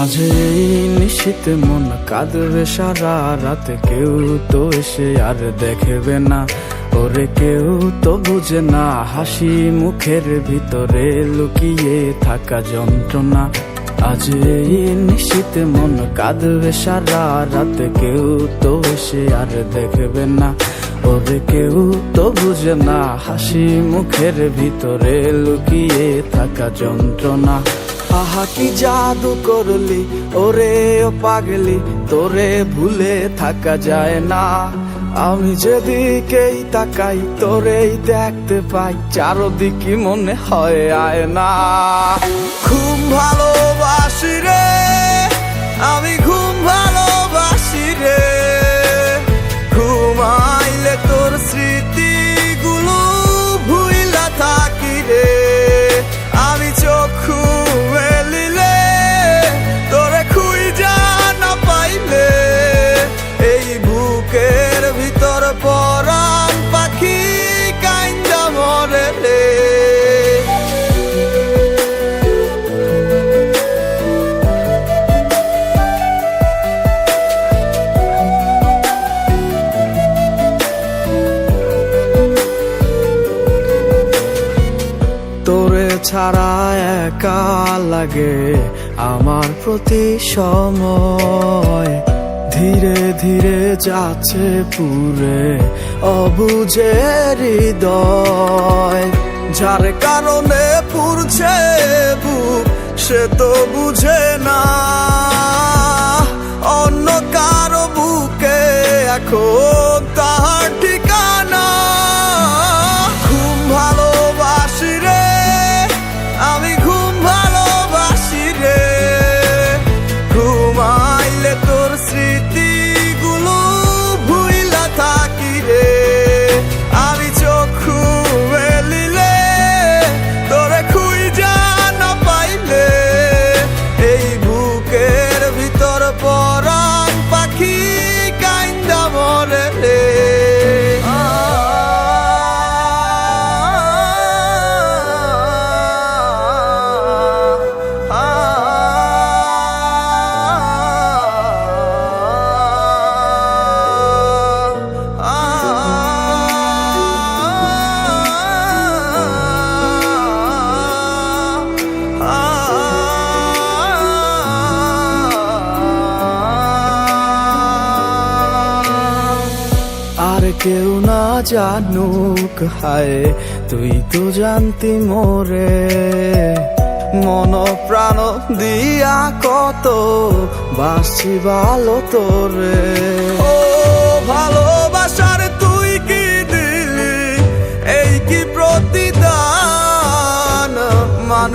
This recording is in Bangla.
আজ এই নিশীথে মন কাঁদবে সারা রাত, কেউ তো এসে আর দেখবে না, ওরে কেউ তো বুঝে না হাসি মুখের ভিতরে লুকিয়ে থাকা যন্ত্রণা। আজ এই নিশীথে মন কাঁদবে সারা রাত, কেউ তো এসে আর দেখবে না, ওরে কেউ তো বুঝে না হাসি মুখের ভিতরে লুকিয়ে থাকা যন্ত্রণা। আহা কি জাদু করলি ওরে ও পাগলি, তোরে ভুলে থাকা যায় না। আমি যেদিকেই তাকাই তোরেই দেখতে পাই, চারদিকে মনে হয় আয়না। ঘুম ভালোবাসি রে আমি, ঘুম ভালোবাসি রে, ঘুমাইলে তোর স্মৃতিগুলো ভুইলা থাকি রে। আমি চক্ষু মেলিলে তোরে খুঁজা না পাইলে, এই বুকের ভিতর পরাণ পাখি কাইন্দা মরে রে। তোরে ছাড়া একা লাগে আমার প্রতি সময়, ধীরে ধীরে যাচ্ছে পুরে অবুঝে হৃদয়। যার কারণে পুরছে বুক সে তো বুঝে না, অন্য কারো বুকে এখন তাহার ঠিকানা। ঘুম ভালোবাসি রে আমি, ঘুম ভালোবাসি রে, ঘুমাইলে তোর স্মৃতিগুলো ভুইলা থাকি রে। আমি চক্ষু মেলিলে তোরে খুঁজা না পাইলে, এই বুকের ভিতর পরাণ পাখি কাইন্দা মরে রে। আর কেউ না জানুক হায় তুই তো জানতি মোরে, মন প্রাণ দিয়া কত বাসছি ভালো তোরে। ও ভালোবাসার তুই কি দিলি, এই কি প্রতিদান মান